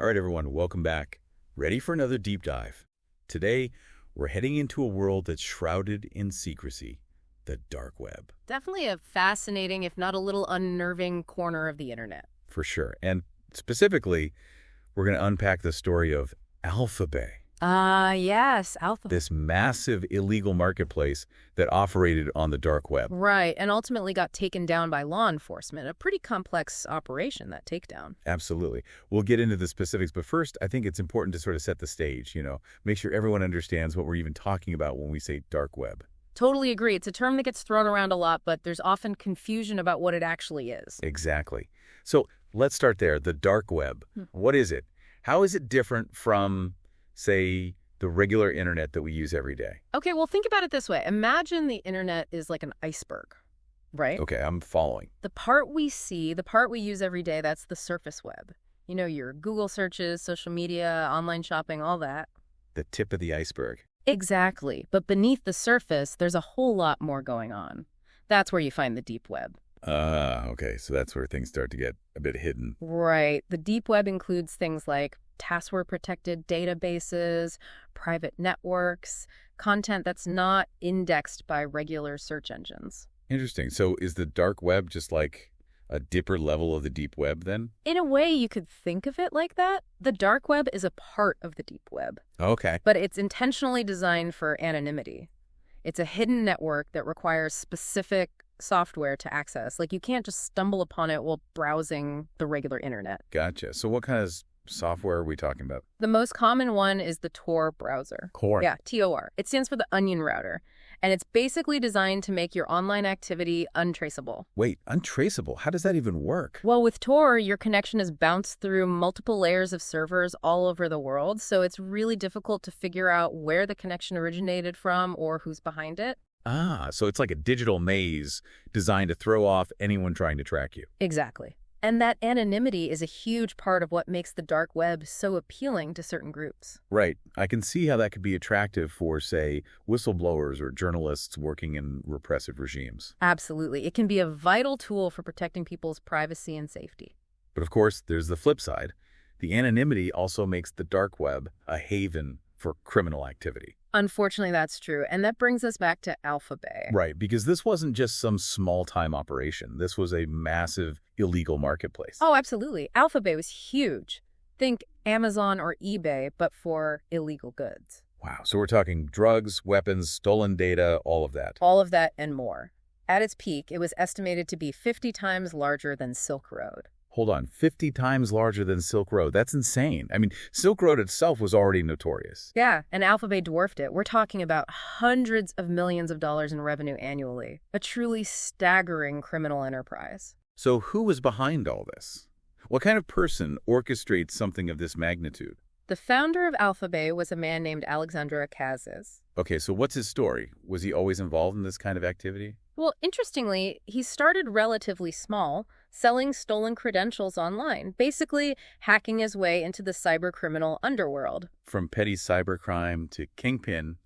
All right, everyone, welcome back. Ready for another deep dive. Today, we're heading into a world that's shrouded in secrecy, the dark web. Definitely a fascinating, if not a little unnerving corner of the internet. For sure. And specifically, we're going to unpack the story of Alphabet. Yes, Alpha. This massive illegal marketplace that operated on the dark web. Right, and ultimately got taken down by law enforcement. A pretty complex operation, that takedown. Absolutely. We'll get into the specifics, but first, I think it's important to sort of set the stage, make sure everyone understands what we're even talking about when we say dark web. Totally agree. It's a term that gets thrown around a lot, but there's often confusion about what it actually is. Exactly. So let's start there. The dark web. What is it? How is it different from, say, the regular internet that we use every day? Okay, well, think about it this way. Imagine the internet is like an iceberg, right? Okay, I'm following. The part we see, the part we use every day, that's the surface web. You know, your Google searches, social media, online shopping, all that. The tip of the iceberg. Exactly. But beneath the surface, there's a whole lot more going on. That's where you find the deep web. Okay. So that's where things start to get a bit hidden. Right. The deep web includes things like password-protected databases, private networks, content that's not indexed by regular search engines. Interesting. So is the dark web just like a dipper level of the deep web then? In a way, you could think of it like that. The dark web is a part of the deep web. Okay. But it's intentionally designed for anonymity. It's a hidden network that requires specific software to access. Like, you can't just stumble upon it while browsing the regular internet. Gotcha. So what kind of software are we talking about? The most common one is the Tor browser. Tor? Yeah, Tor. It stands for the onion router. And it's basically designed to make your online activity untraceable. Wait, untraceable? How does that even work? Well, with Tor, your connection is bounced through multiple layers of servers all over the world, so it's really difficult to figure out where the connection originated from or who's behind it. So it's like a digital maze designed to throw off anyone trying to track you. Exactly. And that anonymity is a huge part of what makes the dark web so appealing to certain groups. Right. I can see how that could be attractive for, say, whistleblowers or journalists working in repressive regimes. Absolutely. It can be a vital tool for protecting people's privacy and safety. But of course, there's the flip side. The anonymity also makes the dark web a haven for criminal activity. Unfortunately, that's true. And that brings us back to Alphabet. Right, because this wasn't just some small-time operation. This was a massive illegal marketplace. Oh, absolutely. Alphabet was huge. Think Amazon or eBay, but for illegal goods. Wow, so we're talking drugs, weapons, stolen data, all of that. All of that and more. At its peak, it was estimated to be 50 times larger than Silk Road. Hold on, 50 times larger than Silk Road. That's insane. I mean, Silk Road itself was already notorious. Yeah, and Alphabet dwarfed it. We're talking about hundreds of millions of dollars in revenue annually. A truly staggering criminal enterprise. So who was behind all this? What kind of person orchestrates something of this magnitude? The founder of Alphabet was a man named Alexandre Cases. Okay, so what's his story? Was he always involved in this kind of activity? Well, interestingly, he started relatively small, selling stolen credentials online, basically hacking his way into the cybercriminal underworld. From petty cybercrime to kingpin,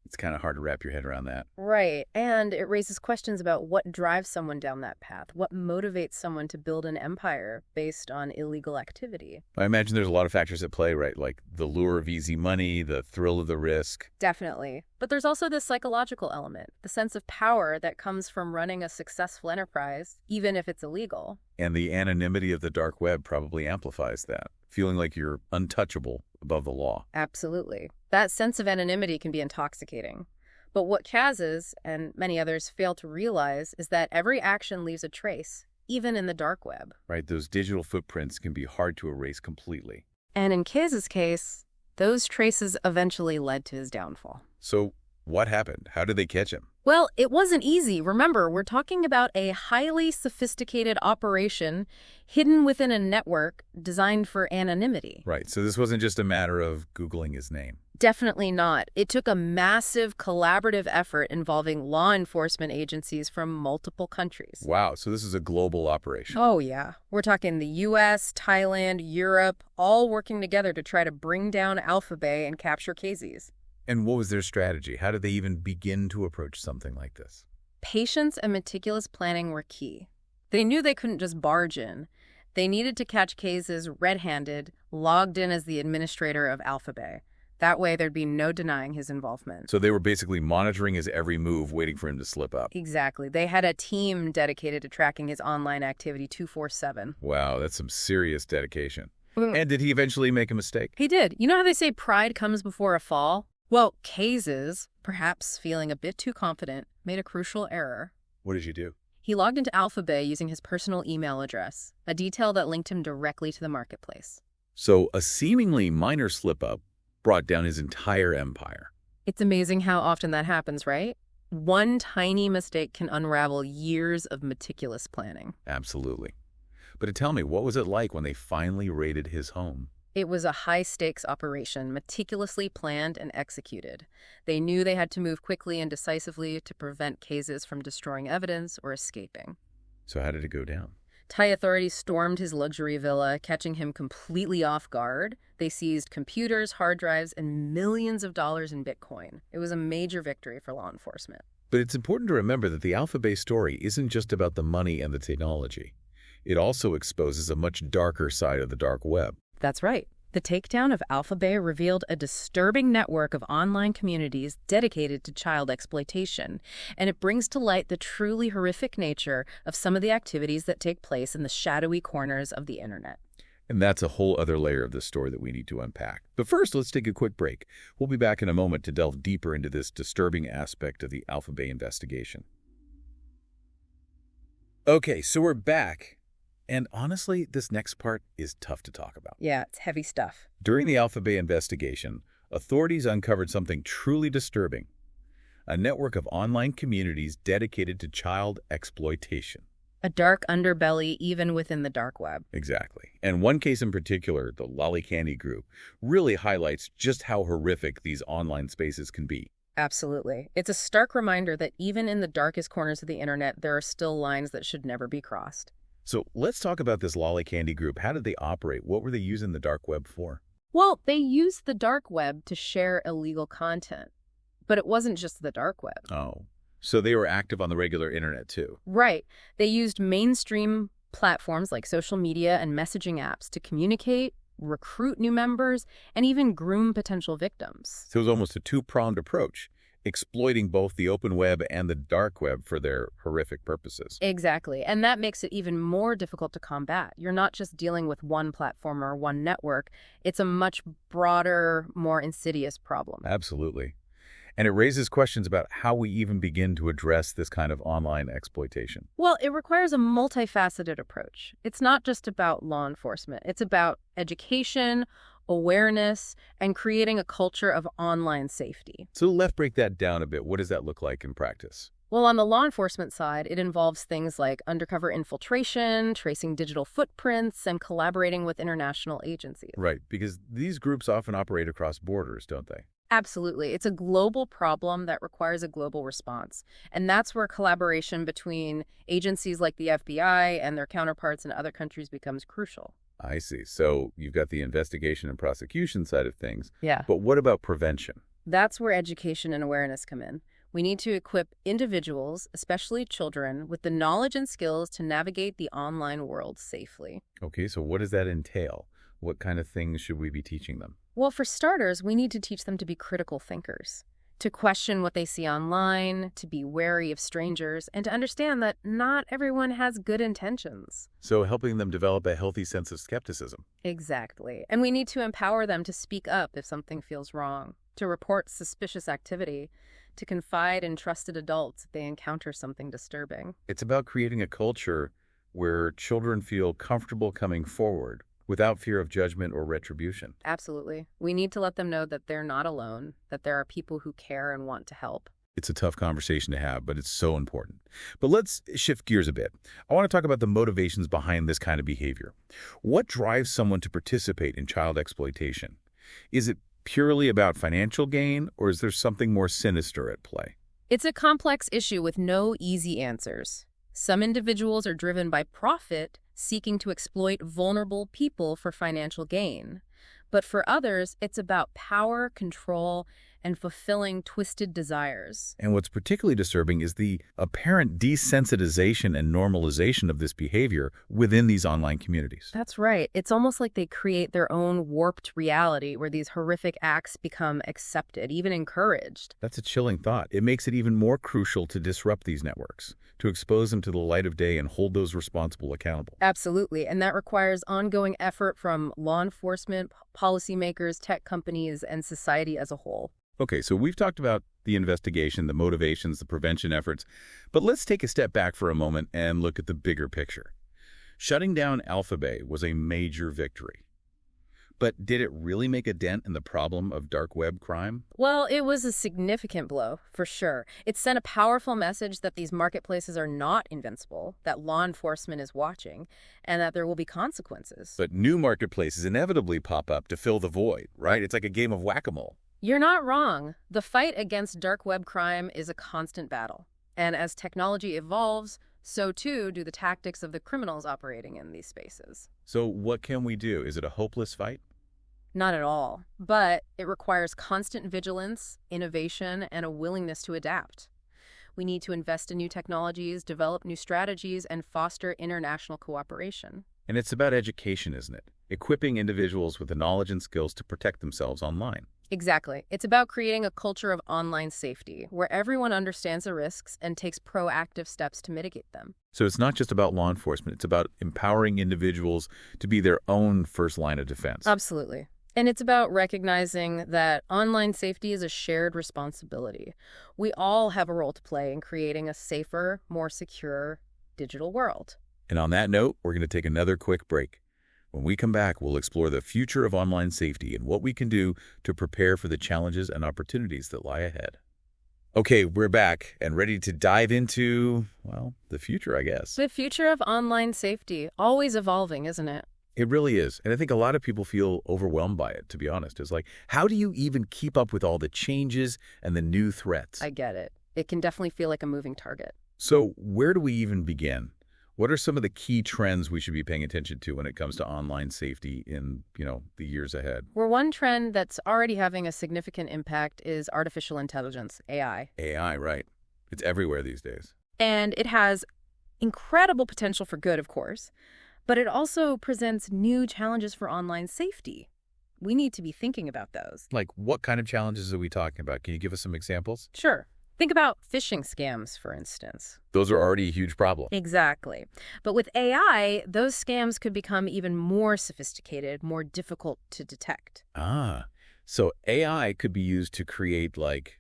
It's kind of hard to wrap your head around that. Right, and it raises questions about what drives someone down that path, what motivates someone to build an empire based on illegal activity. I imagine there's a lot of factors at play, right? Like the lure of easy money, the thrill of the risk. Definitely. But there's also this psychological element, the sense of power that comes from running a successful enterprise, even if it's illegal. And the anonymity of the dark web probably amplifies that, feeling like you're untouchable above the law. Absolutely. That sense of anonymity can be intoxicating. But what Cases and many others fail to realize is that every action leaves a trace, even in the dark web. Right, those digital footprints can be hard to erase completely. And in Cases' case, those traces eventually led to his downfall. So what happened? How did they catch him? Well, it wasn't easy. Remember, we're talking about a highly sophisticated operation hidden within a network designed for anonymity. Right, so this wasn't just a matter of Googling his name. Definitely not. It took a massive collaborative effort involving law enforcement agencies from multiple countries. Wow, so this is a global operation. Oh, yeah. We're talking the U.S., Thailand, Europe, all working together to try to bring down Alphabet and capture Cases. And what was their strategy? How did they even begin to approach something like this? Patience and meticulous planning were key. They knew they couldn't just barge in. They needed to catch cases red-handed, logged in as the administrator of Alphabet. That way, there'd be no denying his involvement. So they were basically monitoring his every move, waiting for him to slip up. Exactly. They had a team dedicated to tracking his online activity 24/7. Wow, that's some serious dedication. Mm. And did he eventually make a mistake? He did. You know how they say pride comes before a fall? Well, Cases, perhaps feeling a bit too confident, made a crucial error. What did you do? He logged into Alphabet using his personal email address, a detail that linked him directly to the marketplace. So a seemingly minor slip-up brought down his entire empire. It's amazing how often that happens, right? One tiny mistake can unravel years of meticulous planning. Absolutely. But tell me, what was it like when they finally raided his home? It was a high-stakes operation, meticulously planned and executed. They knew they had to move quickly and decisively to prevent Cases from destroying evidence or escaping. So how did it go down? Thai authorities stormed his luxury villa, catching him completely off guard. They seized computers, hard drives, and millions of dollars in Bitcoin. It was a major victory for law enforcement. But it's important to remember that the Alphabet story isn't just about the money and the technology. It also exposes a much darker side of the dark web. That's right. The takedown of Alphabet revealed a disturbing network of online communities dedicated to child exploitation, and it brings to light the truly horrific nature of some of the activities that take place in the shadowy corners of the internet. And that's a whole other layer of this story that we need to unpack. But first, let's take a quick break. We'll be back in a moment to delve deeper into this disturbing aspect of the Alphabet investigation. Okay, so we're back. And honestly, this next part is tough to talk about. Yeah, it's heavy stuff. During the Alphabet investigation, authorities uncovered something truly disturbing: a network of online communities dedicated to child exploitation. A dark underbelly even within the dark web. Exactly. And one case in particular, the Lolly Candy group, really highlights just how horrific these online spaces can be. Absolutely. It's a stark reminder that even in the darkest corners of the internet, there are still lines that should never be crossed. So let's talk about this Lolly Candy group. How did they operate? What were they using the dark web for? Well, they used the dark web to share illegal content. But it wasn't just the dark web. Oh, so they were active on the regular internet too. Right. They used mainstream platforms like social media and messaging apps to communicate, recruit new members, and even groom potential victims. So it was almost a two-pronged approach, exploiting both the open web and the dark web for their horrific purposes. Exactly. And that makes it even more difficult to combat. You're not just dealing with one platform or one network. It's a much broader, more insidious problem. Absolutely. And it raises questions about how we even begin to address this kind of online exploitation. Well, it requires a multifaceted approach. It's not just about law enforcement. It's about education, awareness, and creating a culture of online safety. So let's break that down a bit. What does that look like in practice? Well, on the law enforcement side, it involves things like undercover infiltration, tracing digital footprints, and collaborating with international agencies. Right, because these groups often operate across borders, don't they? Absolutely. It's a global problem that requires a global response. And that's where collaboration between agencies like the FBI and their counterparts in other countries becomes crucial. I see. So you've got the investigation and prosecution side of things. Yeah. But what about prevention? That's where education and awareness come in. We need to equip individuals, especially children, with the knowledge and skills to navigate the online world safely. Okay, so what does that entail? What kind of things should we be teaching them? Well, for starters, we need to teach them to be critical thinkers, to question what they see online, to be wary of strangers, and to understand that not everyone has good intentions. So helping them develop a healthy sense of skepticism. Exactly. And we need to empower them to speak up if something feels wrong, to report suspicious activity, to confide in trusted adults if they encounter something disturbing. It's about creating a culture where children feel comfortable coming forward without fear of judgment or retribution. Absolutely. We need to let them know that they're not alone, that there are people who care and want to help. It's a tough conversation to have, but it's so important. But let's shift gears a bit. I want to talk about the motivations behind this kind of behavior. What drives someone to participate in child exploitation? Is it purely about financial gain, or is there something more sinister at play? It's a complex issue with no easy answers. Some individuals are driven by profit, seeking to exploit vulnerable people for financial gain. But for others, it's about power, control, and fulfilling twisted desires. And what's particularly disturbing is the apparent desensitization and normalization of this behavior within these online communities. That's right. It's almost like they create their own warped reality where these horrific acts become accepted, even encouraged. That's a chilling thought. It makes it even more crucial to disrupt these networks, to expose them to the light of day and hold those responsible accountable. Absolutely. And that requires ongoing effort from law enforcement, policymakers, tech companies, and society as a whole. Okay, so we've talked about the investigation, the motivations, the prevention efforts, but let's take a step back for a moment and look at the bigger picture. Shutting down Alphabet was a major victory. But did it really make a dent in the problem of dark web crime? Well, it was a significant blow, for sure. It sent a powerful message that these marketplaces are not invincible, that law enforcement is watching, and that there will be consequences. But new marketplaces inevitably pop up to fill the void, right? It's like a game of whack-a-mole. You're not wrong. The fight against dark web crime is a constant battle. And as technology evolves, so too do the tactics of the criminals operating in these spaces. So what can we do? Is it a hopeless fight? Not at all. But it requires constant vigilance, innovation, and a willingness to adapt. We need to invest in new technologies, develop new strategies, and foster international cooperation. And it's about education, isn't it? Equipping individuals with the knowledge and skills to protect themselves online. Exactly. It's about creating a culture of online safety where everyone understands the risks and takes proactive steps to mitigate them. So it's not just about law enforcement. It's about empowering individuals to be their own first line of defense. Absolutely. And it's about recognizing that online safety is a shared responsibility. We all have a role to play in creating a safer, more secure digital world. And on that note, we're going to take another quick break. When we come back, we'll explore the future of online safety and what we can do to prepare for the challenges and opportunities that lie ahead. Okay, we're back and ready to dive into, well, the future, I guess. The future of online safety, always evolving, isn't it? It really is. And I think a lot of people feel overwhelmed by it, to be honest. It's like, how do you even keep up with all the changes and the new threats? I get it. It can definitely feel like a moving target. So where do we even begin? What are some of the key trends we should be paying attention to when it comes to online safety in, the years ahead? Well, one trend that's already having a significant impact is artificial intelligence, AI. AI, right. It's everywhere these days. And it has incredible potential for good, of course, but it also presents new challenges for online safety. We need to be thinking about those. Like, what kind of challenges are we talking about? Can you give us some examples? Sure. Think about phishing scams, for instance. Those are already a huge problem. Exactly. But with AI, those scams could become even more sophisticated, more difficult to detect. So AI could be used to create, like,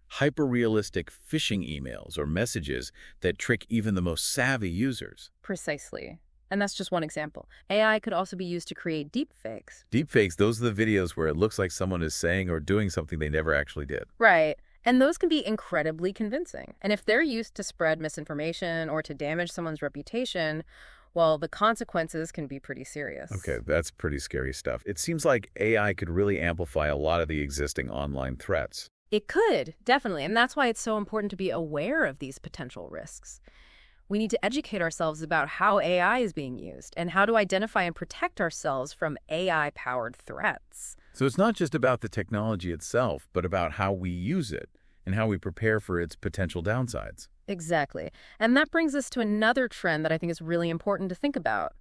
hyper-realistic phishing emails or messages that trick even the most savvy users. Precisely. And that's just one example. AI could also be used to create deepfakes. Deepfakes, those are the videos where it looks like someone is saying or doing something they never actually did. Right. And those can be incredibly convincing. And if they're used to spread misinformation or to damage someone's reputation, well, the consequences can be pretty serious. Okay, that's pretty scary stuff. It seems like AI could really amplify a lot of the existing online threats. It could, definitely. And that's why it's so important to be aware of these potential risks. We need to educate ourselves about how AI is being used and how to identify and protect ourselves from AI-powered threats. So it's not just about the technology itself, but about how we use it and how we prepare for its potential downsides. Exactly. And that brings us to another trend that I think is really important to think about: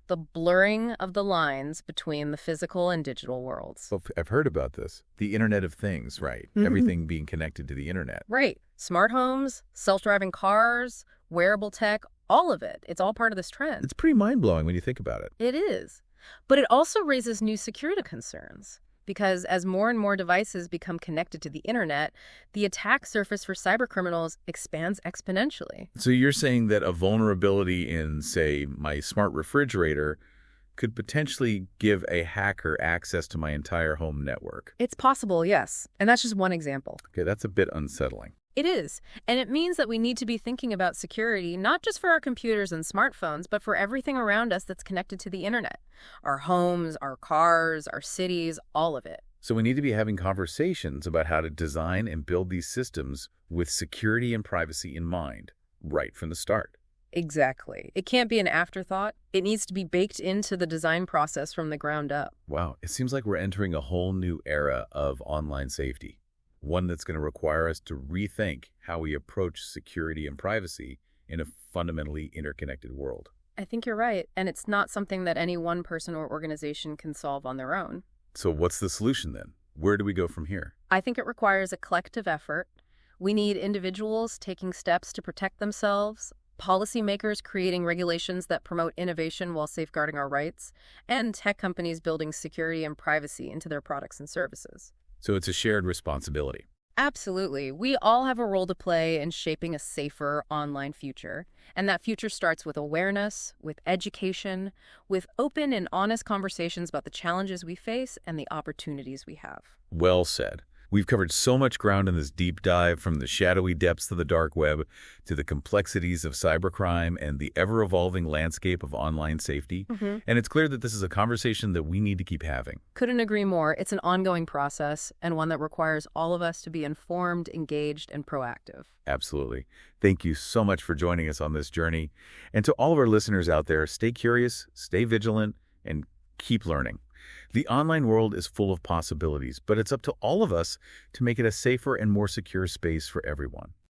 the blurring of the lines between the physical and digital worlds. Well, I've heard about this. The Internet of Things, right? Everything being connected to the Internet. Right. Smart homes, self-driving cars, wearable tech, all of it. It's all part of this trend. It's pretty mind-blowing when you think about it. It is. But it also raises new security concerns, because as more and more devices become connected to the internet, the attack surface for cybercriminals expands exponentially. So you're saying that a vulnerability in, say, my smart refrigerator could potentially give a hacker access to my entire home network? It's possible, yes. And that's just one example. Okay, that's a bit unsettling. It is. And it means that we need to be thinking about security, not just for our computers and smartphones, but for everything around us that's connected to the internet. Our homes, our cars, our cities, all of it. So we need to be having conversations about how to design and build these systems with security and privacy in mind, right from the start. Exactly. It can't be an afterthought. It needs to be baked into the design process from the ground up. Wow, it seems like we're entering a whole new era of online safety. one that's going to require us to rethink how we approach security and privacy in a fundamentally interconnected world. I think you're right, and it's not something that any one person or organization can solve on their own. So what's the solution then? Where do we go from here? I think it requires a collective effort. We need individuals taking steps to protect themselves, policymakers creating regulations that promote innovation while safeguarding our rights, and tech companies building security and privacy into their products and services. So it's a shared responsibility. Absolutely. We all have a role to play in shaping a safer online future. And that future starts with awareness, with education, with open and honest conversations about the challenges we face and the opportunities we have. Well said. We've covered so much ground in this deep dive, from the shadowy depths of the dark web to the complexities of cybercrime and the ever-evolving landscape of online safety. And it's clear that this is a conversation that we need to keep having. Couldn't agree more. It's an ongoing process and one that requires all of us to be informed, engaged, and proactive. Absolutely. Thank you so much for joining us on this journey. And to all of our listeners out there, stay curious, stay vigilant, and keep learning. The online world is full of possibilities, but it's up to all of us to make it a safer and more secure space for everyone.